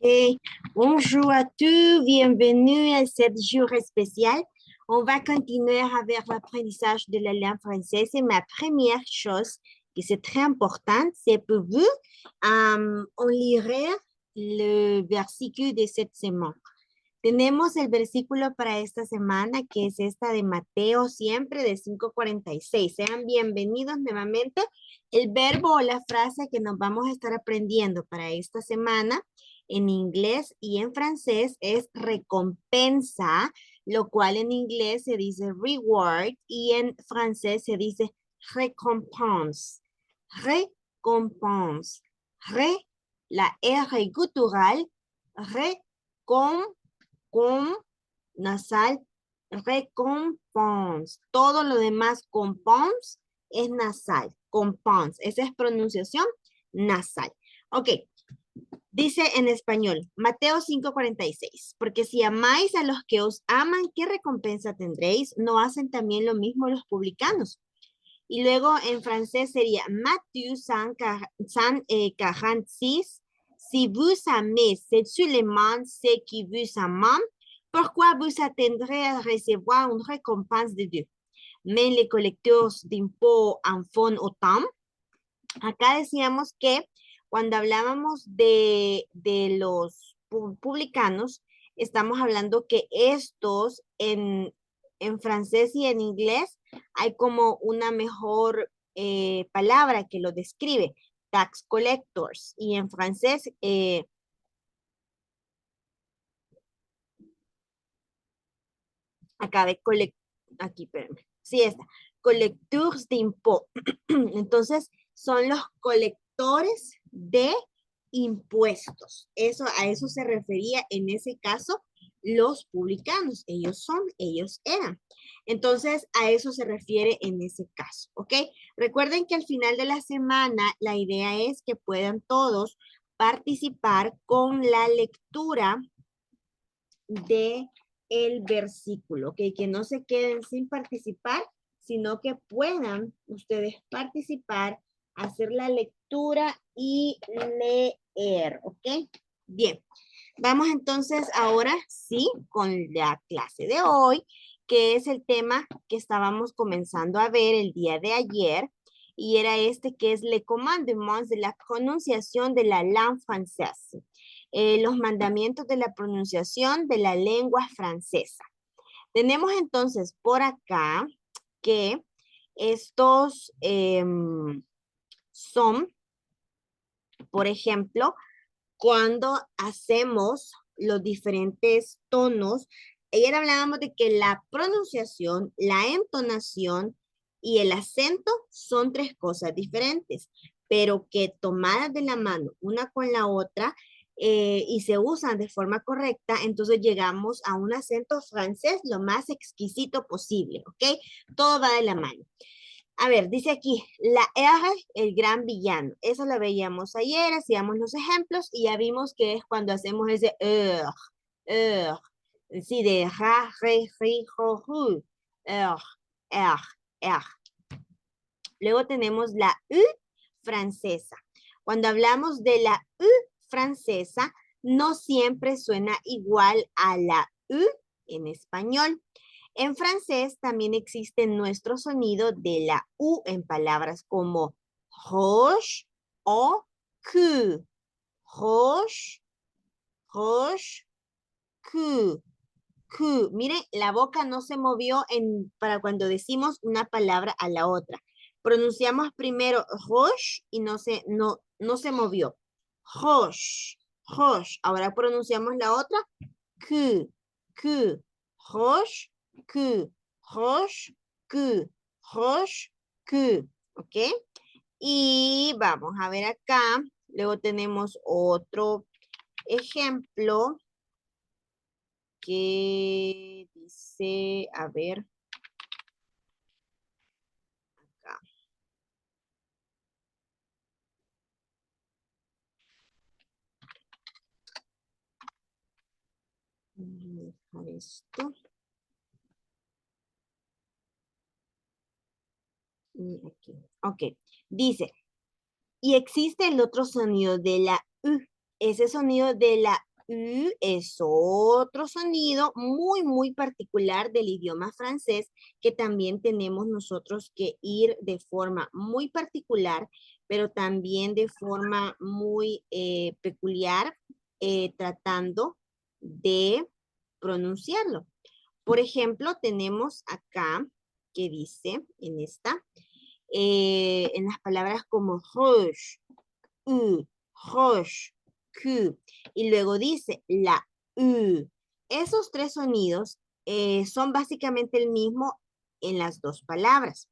Et bonjour à tous, bienvenue à ce jour spécial. On va continuer avec l'apprentissage de la langue française et ma première chose, que c'est très importante, c'est pour vous, on lirait le versículo de cette semaine. Tenemos el versículo para esta semana, que es esta de Mateo, siempre de 5:46. Sean bienvenidos nuevamente. El verbo o la frase que nos vamos a estar aprendiendo para esta semana en inglés y en francés es recompensa, lo cual en inglés se dice reward y en francés se dice récompense. Récompense. La R gutural, récompense con nasal, recompense. Todo lo demás compense es nasal, compense. Esa es pronunciación nasal. Ok, dice en español, Mateo 5:46, porque si amáis a los que os aman, ¿qué recompensa tendréis? ¿No hacen también lo mismo los publicanos? Y luego en francés sería Matthieu 5:46, si vous aimez seulement ceux qui vous aiment, pourquoi vous attendrez à recevoir une récompense de Dieu? Mais les collecteurs d'impôts en font autant. Acá decíamos que cuando hablábamos de los publicanos, estamos hablando que estos en francés y en inglés hay como una mejor palabra que lo describe, tax collectors, y en francés, acá de aquí, espérenme, sí está, collecteurs d'impôts. Entonces, son los colectores de impuestos. A eso se refería en ese caso los publicanos. Ellos son, ellos eran. Entonces, a eso se refiere en ese caso, ¿ok? Recuerden que al final de la semana, la idea es que puedan todos participar con la lectura de el versículo, ¿ok? Que no se queden sin participar, sino que puedan ustedes participar, hacer la lectura y leer, ¿ok? Bien, vamos entonces ahora sí con la clase de hoy, que es el tema que estábamos comenzando a ver el día de ayer, y era este que es le commandement de la pronunciación de la langue française. Los mandamientos de la pronunciación de la lengua francesa. Tenemos entonces por acá que estos son, por ejemplo, cuando hacemos los diferentes tonos. Ayer hablábamos de que la pronunciación, la entonación y el acento son tres cosas diferentes, pero que tomadas de la mano una con la otra y se usan de forma correcta, entonces llegamos a un acento francés lo más exquisito posible, ¿ok? Todo va de la mano. A ver, dice aquí, la R, el gran villano. Eso lo veíamos ayer, hacíamos los ejemplos y ya vimos que es cuando hacemos ese er. Sí, de ra, re, ri, ro, ru. Er, er, er. Luego tenemos la U francesa. Cuando hablamos de la U francesa, no siempre suena igual a la U en español. En francés también existe nuestro sonido de la U en palabras como roche o que. Roche, roche, que. Miren, la boca no se movió para cuando decimos una palabra a la otra. Pronunciamos primero roche y no se movió. Roche, roche. Ahora pronunciamos la otra que. Roche, que. Roche, que. Roche, que. ¿Ok? Y vamos a ver acá. Luego tenemos otro ejemplo que dice, a ver, acá. Voy a dejar esto. Y aquí. Ok. Dice, y existe el otro sonido de la U ese sonido de la U es otro sonido muy, muy particular del idioma francés que también tenemos nosotros que ir de forma muy particular, pero también de forma muy peculiar, tratando de pronunciarlo. Por ejemplo, tenemos acá que dice en esta, en las palabras como rouge, U, roche, Q. Y luego dice la U. Esos tres sonidos son básicamente el mismo en las dos palabras.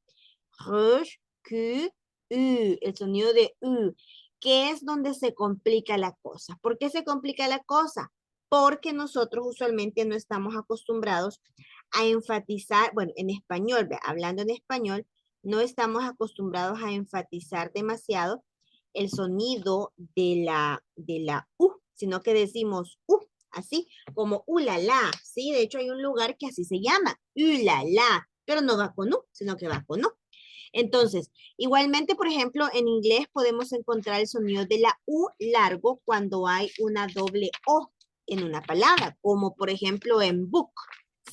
Roche, Q, U. El sonido de U, que es donde se complica la cosa. ¿Por qué se complica la cosa? Porque nosotros usualmente no estamos acostumbrados a enfatizar, bueno, en español, hablando en español, no estamos acostumbrados a enfatizar demasiado el sonido de la U, sino que decimos así como la, ¿sí? De hecho hay un lugar que así se llama, la, pero no va con U, sino que va con U. Entonces, igualmente, por ejemplo, en inglés podemos encontrar el sonido de la U largo cuando hay una doble O en una palabra, como por ejemplo en book.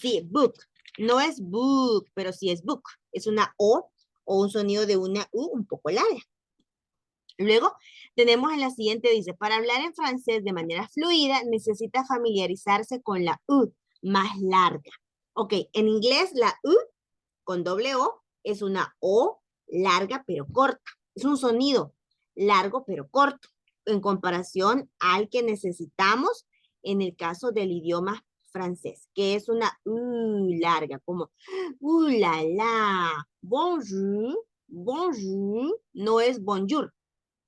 Sí, book. No es book, pero sí es book. Es una O un sonido de una U un poco larga. Luego tenemos en la siguiente, dice, para hablar en francés de manera fluida necesita familiarizarse con la U más larga. Ok, en inglés la U con doble O es una O larga pero corta. Es un sonido largo pero corto en comparación al que necesitamos en el caso del idioma francés, que es una U larga, como la, la, bonjour, bonjour, no es bonjour,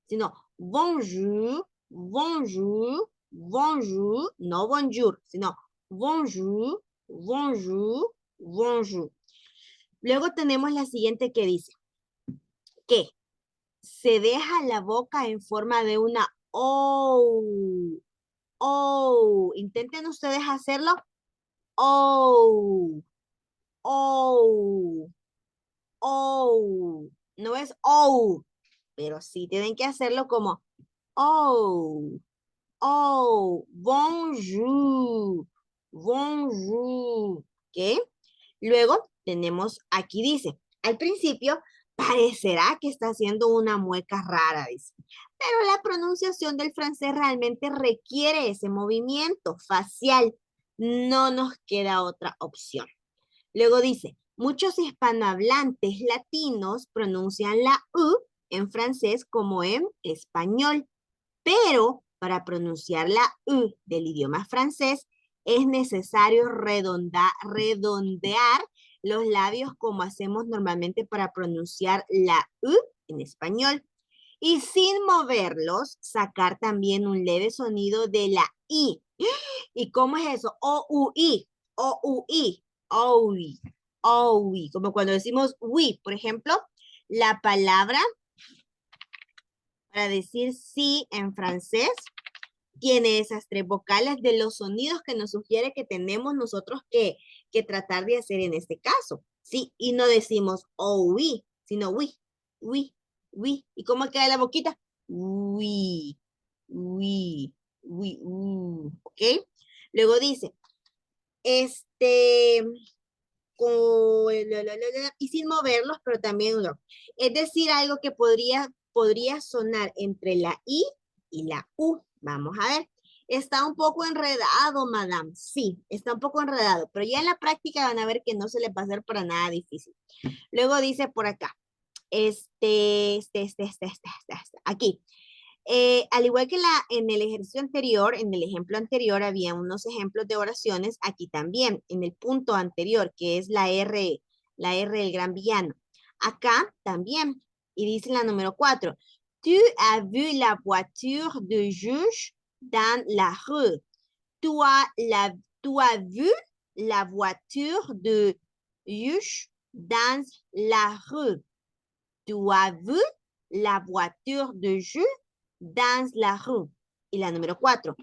sino bonjour, bonjour, bonjour, no bonjour, sino bonjour, bonjour, bonjour. Luego tenemos la siguiente que dice que se deja la boca en forma de una O. O. Intenten ustedes hacerlo. O. O. O. No es O, pero sí tienen que hacerlo como O. Oh, bonjour, bonjour, ¿ok? Luego tenemos, aquí dice, al principio parecerá que está haciendo una mueca rara, dice, pero la pronunciación del francés realmente requiere ese movimiento facial. No nos queda otra opción. Luego dice, muchos hispanohablantes latinos pronuncian la U en francés como en español. Pero para pronunciar la U del idioma francés es necesario redondear los labios como hacemos normalmente para pronunciar la U en español. Y sin moverlos, sacar también un leve sonido de la I. ¿Y cómo es eso? O-U-I, O-U-I, O-U-I, O-U-I. Como cuando decimos we, por ejemplo, la palabra para decir sí en francés tiene esas tres vocales de los sonidos que nos sugiere que tenemos nosotros que tratar de hacer en este caso, ¿sí? Y no decimos oh, we, sino we, we. ¿Y cómo queda la boquita? We, ¿ok? Luego dice, este, y sin moverlos, pero también no. Es decir, algo que podría sonar entre la I y la U. Vamos a ver. Está un poco enredado, madame. Sí, está un poco enredado, pero ya en la práctica van a ver que no se les va a hacer para nada difícil. Luego dice por acá, aquí. Al igual que en el ejercicio anterior, en el ejemplo anterior, había unos ejemplos de oraciones, aquí también, en el punto anterior, que es la R del gran villano. Acá también, y dice la número 4, tu as vu la voiture de juge dans la rue. Tu as vu la voiture de juge dans la rue. Tu as vu la voiture de juge dans la rue. Y la número 4.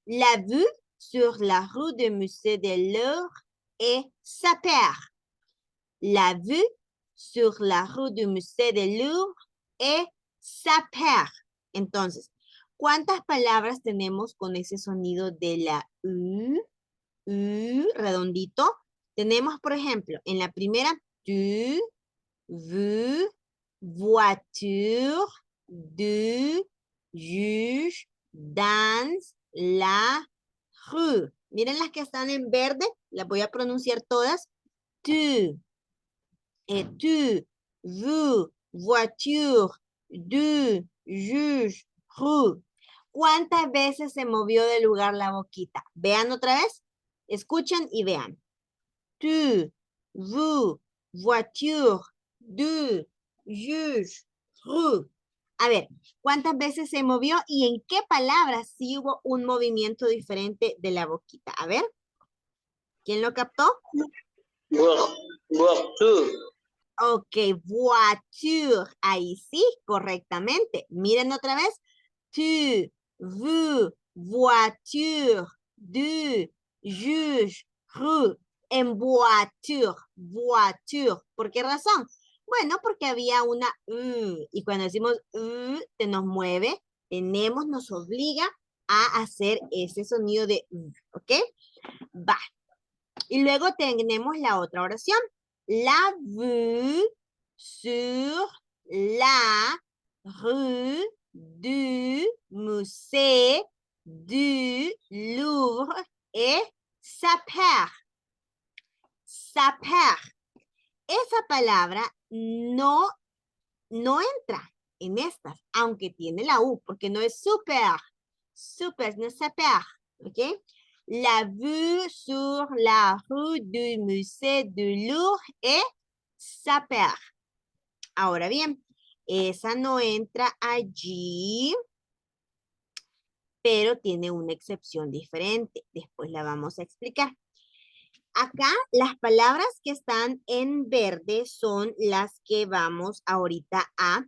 La vue sur la rue de Musée de l'Or est super. La vue sur la rue du Musée de Louvre est super. Entonces, ¿Cuántas palabras tenemos con ese sonido de la redondito? Tenemos, por ejemplo, en la primera, tu, vu, voiture, de, juge, dans, la, rue. Miren las que están en verde, las voy a pronunciar todas. Tu, tu, vu, voiture, de, juge, rue. ¿Cuántas veces se movió del lugar la boquita? Vean otra vez. Escuchen y vean. Tu, vu, voiture, de, juge, rue. A ver, ¿cuántas veces se movió y en qué palabras sí hubo un movimiento diferente de la boquita? A ver, ¿quién lo captó? Voiture. Ok, voiture. Ahí sí, correctamente. Miren otra vez. Tu, vu, voiture, de, juge, rue. En voiture, voiture. ¿Por qué razón? Bueno, porque había una y cuando decimos se nos mueve, nos obliga a hacer ese sonido de ¿ok? Va. Y luego tenemos la otra oración. La vue sur la rue du musée du Louvre et sa paire. Sa paire. Esa palabra no entra en estas, aunque tiene la U, porque no es super. Super, no es sa paire. ¿Ok? La vue sur la rue du musée du Louvre et sa paire. Ahora bien, esa no entra allí, pero tiene una excepción diferente. Después la vamos a explicar. Acá las palabras que están en verde son las que vamos ahorita a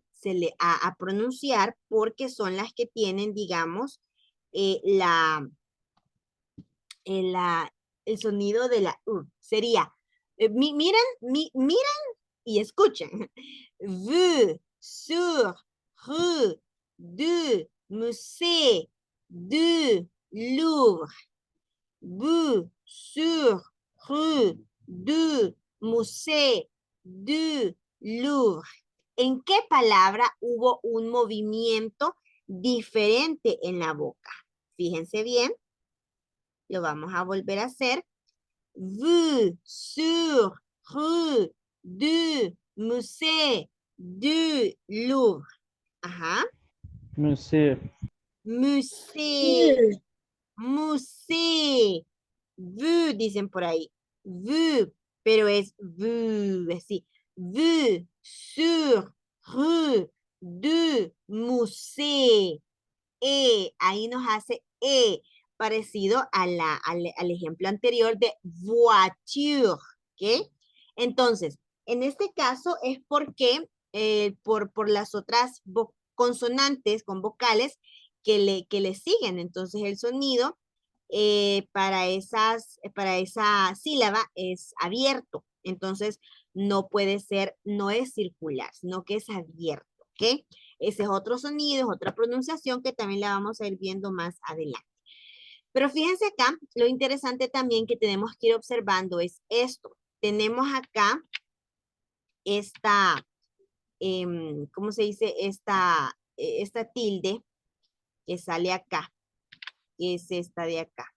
pronunciar porque son las que tienen, digamos, el sonido de la U. Sería, miren y escuchen. Vue, sur, rue, du, musée, du, Louvre. Vue, sur, rue, du, musée, du, Louvre. ¿En qué palabra hubo un movimiento diferente en la boca? Fíjense bien. Lo vamos a volver a hacer. Vue, sur, rue, du, musée, du, Louvre. Ajá. Musée. Musée, musée. Vue, dicen por ahí. Vue, pero es vue, así. Vue, sur, rue, du, musée. Ahí nos hace parecido al ejemplo anterior de voiture, ¿ok? Entonces, en este caso es porque por las otras consonantes con vocales que le siguen. Entonces, el sonido para esa sílaba es abierto. Entonces, no puede ser, no es circular, sino que es abierto, ¿ok? Ese es otro sonido, es otra pronunciación que también la vamos a ir viendo más adelante. Pero fíjense acá, lo interesante también que tenemos que ir observando es esto. Tenemos acá esta, ¿cómo se dice? Esta tilde que sale acá, que es esta de acá.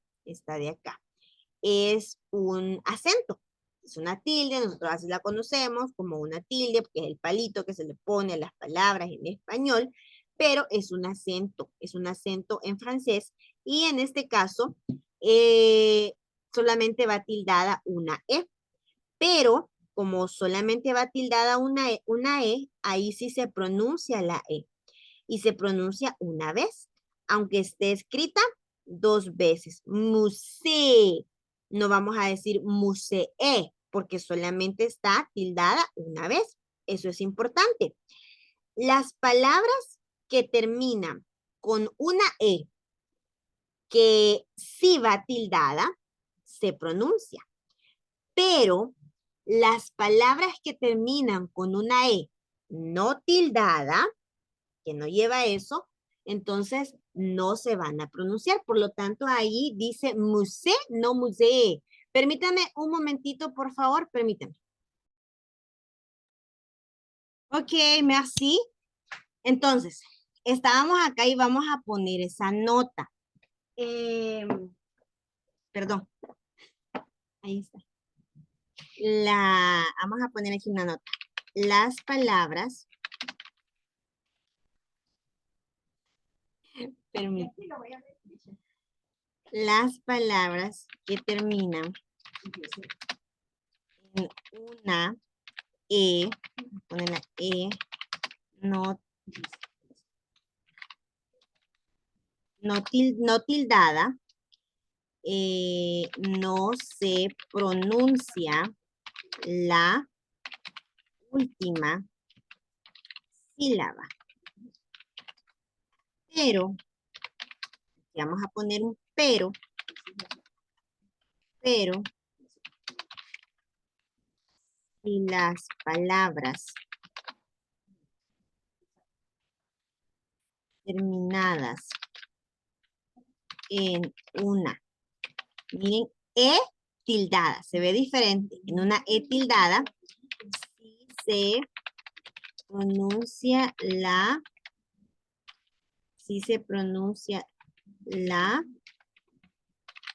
Es un acento. Es una tilde, nosotros así la conocemos como una tilde, porque es el palito que se le pone a las palabras en español, pero es un acento en francés, y en este caso solamente va tildada una E, pero como solamente va tildada una E, ahí sí se pronuncia la E, y se pronuncia una vez, aunque esté escrita dos veces. Musée. No vamos a decir musee, porque solamente está tildada una vez. Eso es importante. Las palabras que terminan con una E, que sí va tildada, se pronuncia. Pero las palabras que terminan con una E no tildada, que no lleva eso, entonces no se van a pronunciar. Por lo tanto, ahí dice musée, no musée. Permítame un momentito, por favor, permítame. Ok, merci. Entonces, estábamos acá y vamos a poner esa nota. Perdón. Ahí está. Vamos a poner aquí una nota. Las palabras. Permítame. Las palabras que terminan en una E, poner la E, no, no tildada, no se pronuncia la última sílaba. Pero, vamos a poner un pero, si las palabras terminadas en una, miren, E tildada, se ve diferente, en una E tildada, si se pronuncia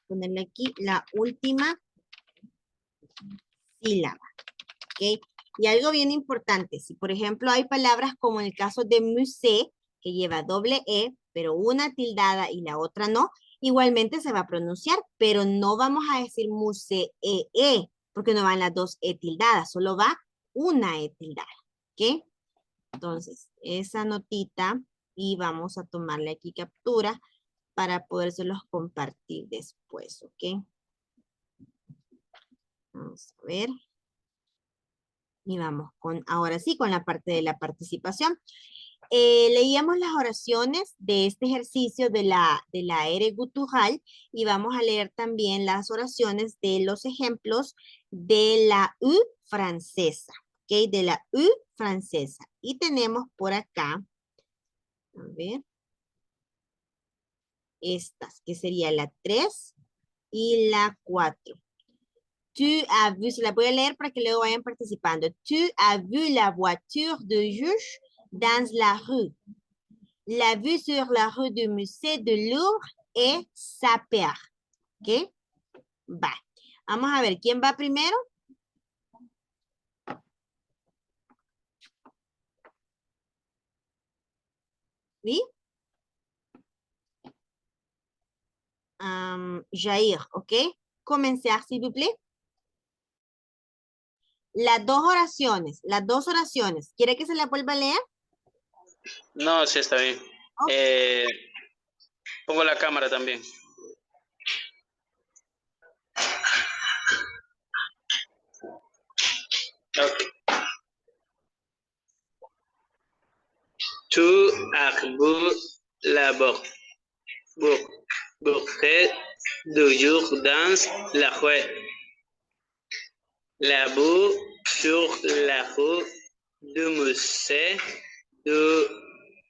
ponerle aquí, la última sílaba, ¿ok? Y algo bien importante, si por ejemplo hay palabras como en el caso de musée, que lleva doble E, pero una tildada y la otra no, igualmente se va a pronunciar, pero no vamos a decir musée, porque no van las dos E tildadas, solo va una E tildada, ¿ok? Entonces, esa notita, y vamos a tomarle aquí captura para podérselos compartir después, ¿ok? Vamos a ver. Y vamos con, ahora sí, con la parte de la participación. Leíamos las oraciones de este ejercicio de la ere gutural y vamos a leer también las oraciones de los ejemplos de la U francesa, ¿ok? De la U francesa. Y tenemos por acá, a ver, estas, que sería la 3 y la 4. Tu as vu, se la voy a leer para que luego vayan participando. Tu as vu la voiture de Juge dans la rue. La vue sur la rue du musée de Louvre est sa paire. ¿Ok? Va. Vamos a ver, ¿quién va primero? ¿Sí? Jair, ¿ok? Comenzar, s'il vous plaît. Las dos oraciones. ¿Quiere que se la vuelva a leer? No, sí está bien. Okay. Pongo la cámara también. Okay. Tu as vu la bouquet du jour dans la rue. La boue sur la rue du musée de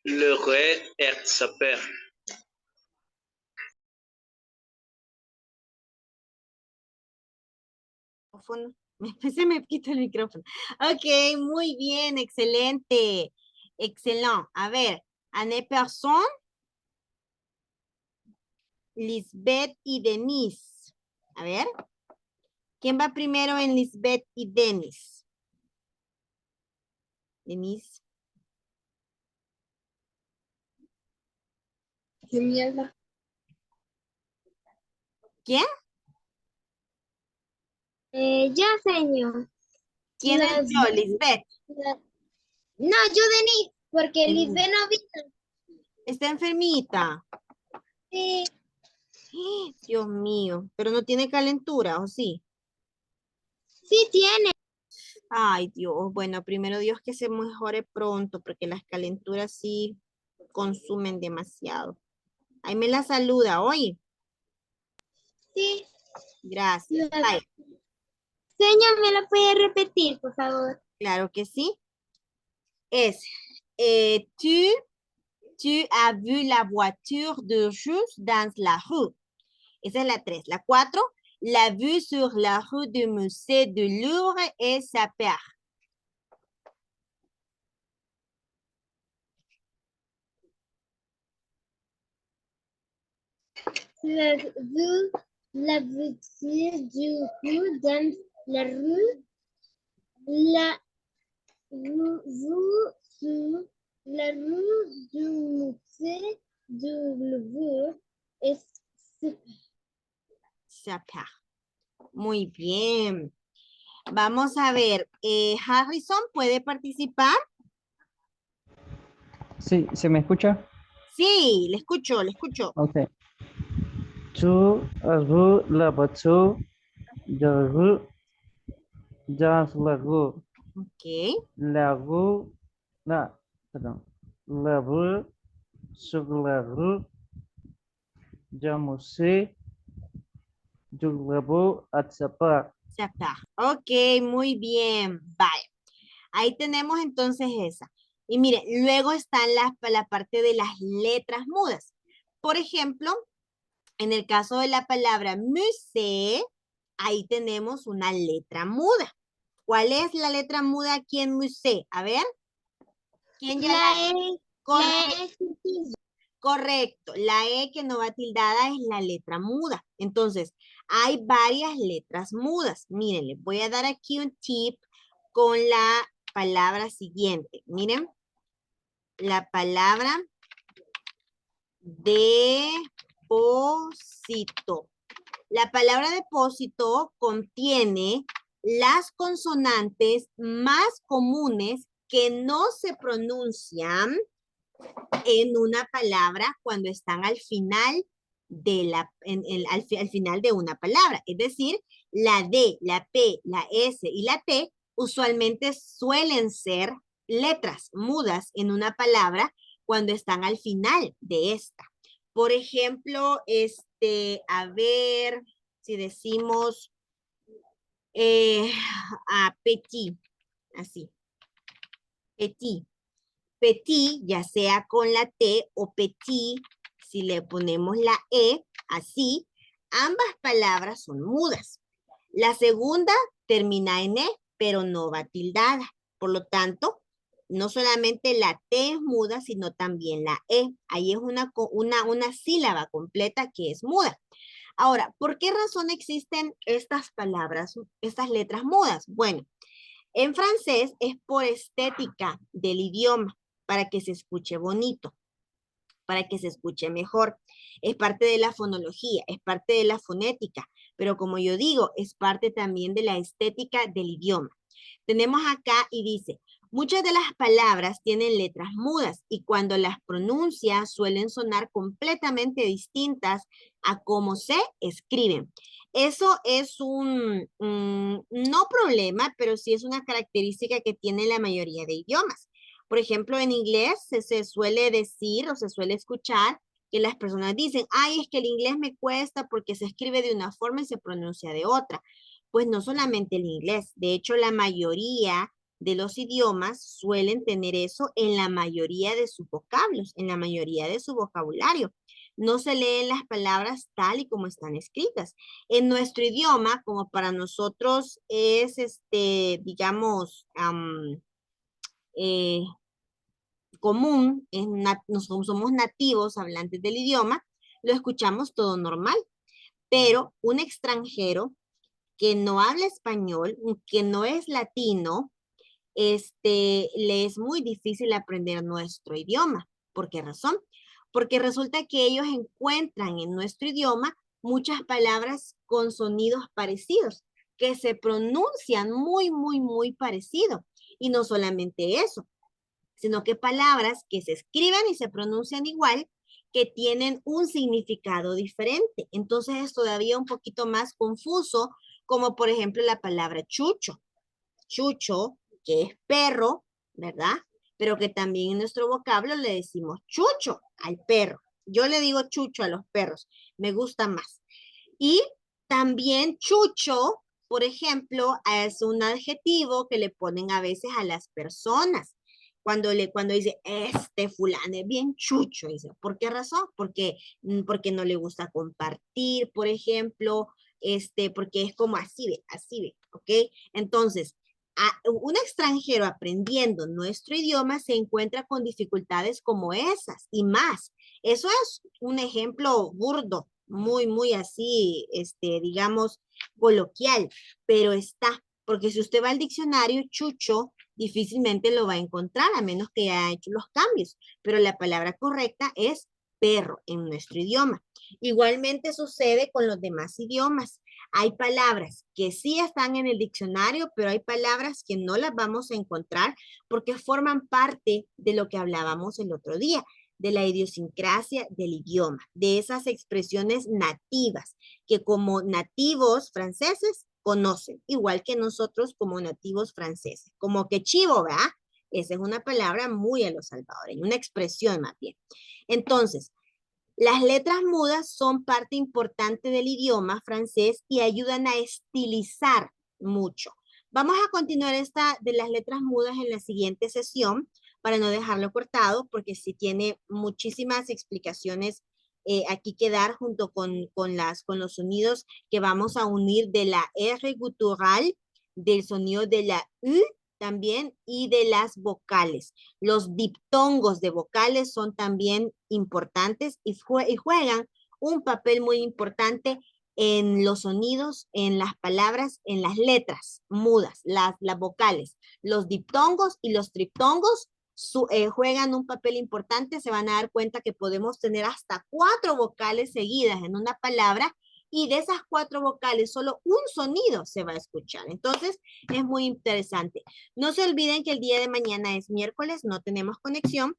Louvre et sa paire. Se me quita el micrófono. Ok, muy bien, excelente. Excelente. A ver, Anne Person, Lisbeth y Denise. A ver. ¿Quién va primero en Lisbeth y Denise? Denise. Qué mierda. ¿Quién? Yo, señor. ¿Quién es yo? Lisbeth. No, yo Denise, porque Denise. Lisbeth no vino. Está enfermita. Sí, Dios mío. Pero no tiene calentura, ¿o sí? sí tiene. Ay, Dios. Bueno, primero Dios que se mejore pronto, porque las calenturas sí consumen demasiado. Ahí me la saluda, oye. Sí. Gracias. Bye. Señor, ¿me lo puede repetir, por favor? Claro que sí. Es tu Tu as vu la voiture de Jules dans la rue. Esa es la 3. La 4. La vue sur la rue du musée du Louvre est super. La voiture du rue dans la rue. La vue sur la rue du musée du Louvre es Super. Muy bien. Vamos a ver. Harrison, ¿puede participar? Sí, ¿se me escucha? Sí, le escucho, le escucho. Ok. Tu as vu la voiture de rue dans la rue. Ok. La rue, perdón. La rue sur la rue du musée du Louvre à Sapar. Super. Ok, muy bien. Vale. Ahí tenemos entonces esa. Y mire, luego está la parte de las letras mudas. Por ejemplo, en el caso de la palabra musée, ahí tenemos una letra muda. ¿Cuál es la letra muda aquí en musée? A ver. ¿Quién ya la Correcto. E. Correcto. La E que no va tildada es la letra muda. Entonces, hay varias letras mudas. Miren, les voy a dar aquí un tip con la palabra siguiente. Miren, la palabra depósito. La palabra depósito contiene las consonantes más comunes que no se pronuncian en una palabra cuando están al final de al final de una palabra. Es decir, la D, la P, la S y la T usualmente suelen ser letras mudas en una palabra cuando están al final de esta. Por ejemplo, a ver si decimos petit, así, petit. Petit, ya sea con la T o petit, si le ponemos la E, así, ambas palabras son mudas. La segunda termina en E, pero no va tildada. Por lo tanto, no solamente la T es muda, sino también la E. Ahí es una sílaba completa que es muda. Ahora, ¿por qué razón existen estas palabras, estas letras mudas? Bueno, en francés es por estética del idioma, para que se escuche bonito, para que se escuche mejor. Es parte de la fonología, es parte de la fonética, pero como yo digo, es parte también de la estética del idioma. Tenemos acá y dice, muchas de las palabras tienen letras mudas y cuando las pronuncia suelen sonar completamente distintas a cómo se escriben. Eso es no problema, pero sí es una característica que tiene la mayoría de idiomas. Por ejemplo, en inglés se suele decir o se suele escuchar que las personas dicen, ay, es que el inglés me cuesta porque se escribe de una forma y se pronuncia de otra. Pues no solamente el inglés, de hecho la mayoría de los idiomas suelen tener eso en la mayoría de sus vocablos, en la mayoría de su vocabulario. No se leen las palabras tal y como están escritas. En nuestro idioma, como para nosotros es, digamos, común, somos nativos hablantes del idioma, lo escuchamos todo normal. Pero un extranjero que no habla español, que no es latino, le es muy difícil aprender nuestro idioma. ¿Por qué razón? Porque resulta que ellos encuentran en nuestro idioma muchas palabras con sonidos parecidos, que se pronuncian muy, muy, muy parecido. Y no solamente eso, sino que palabras que se escriben y se pronuncian igual, que tienen un significado diferente. Entonces es todavía un poquito más confuso, como por ejemplo la palabra chucho. Chucho, que es perro, ¿verdad? Pero que también en nuestro vocablo le decimos chucho al perro. Yo le digo chucho a los perros, me gusta más. Y también chucho, por ejemplo, es un adjetivo que le ponen a veces a las personas. cuando dice, este fulano es bien chucho, dice, ¿por qué razón? Porque no le gusta compartir, por ejemplo, porque es como así ve, ¿ok? Entonces, un extranjero aprendiendo nuestro idioma se encuentra con dificultades como esas y más. Eso es un ejemplo burdo, muy así, digamos, coloquial, pero está, porque si usted va al diccionario, chucho, difícilmente lo va a encontrar, a menos que haya hecho los cambios, pero la palabra correcta es perro en nuestro idioma. Igualmente sucede con los demás idiomas. Hay palabras que sí están en el diccionario, pero hay palabras que no las vamos a encontrar porque forman parte de lo que hablábamos el otro día, de la idiosincrasia del idioma, de esas expresiones nativas que como nativos franceses conocen, igual que nosotros como nativos franceses, como que chivo, ¿verdad? Esa es una palabra muy a los salvadoreños, una expresión más bien. Entonces, las letras mudas son parte importante del idioma francés y ayudan a estilizar mucho. Vamos a continuar esta de las letras mudas en la siguiente sesión para no dejarlo cortado, porque sí tiene muchísimas explicaciones aquí que dar junto con los sonidos que vamos a unir de la R gutural, del sonido de la U también y de las vocales. Los diptongos de vocales son también importantes y juegan un papel muy importante en los sonidos, en las palabras, en las letras mudas, las vocales. Los diptongos y los triptongos juegan un papel importante. Se van a dar cuenta que podemos tener hasta 4 vocales seguidas en una palabra y de esas 4 vocales solo un sonido se va a escuchar. Entonces, es muy interesante. No se olviden que el día de mañana es miércoles, no tenemos conexión.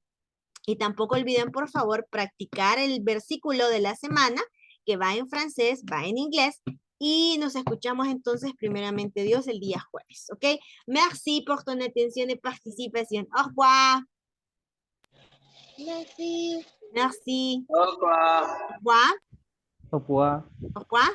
Y tampoco olviden, por favor, practicar el versículo de la semana, que va en francés, va en inglés. Y nos escuchamos entonces, primeramente Dios, el día jueves. ¿Ok? Merci por tu atención y participación. Au revoir. Merci. Merci. Au revoir. Au revoir. Au revoir. Au revoir.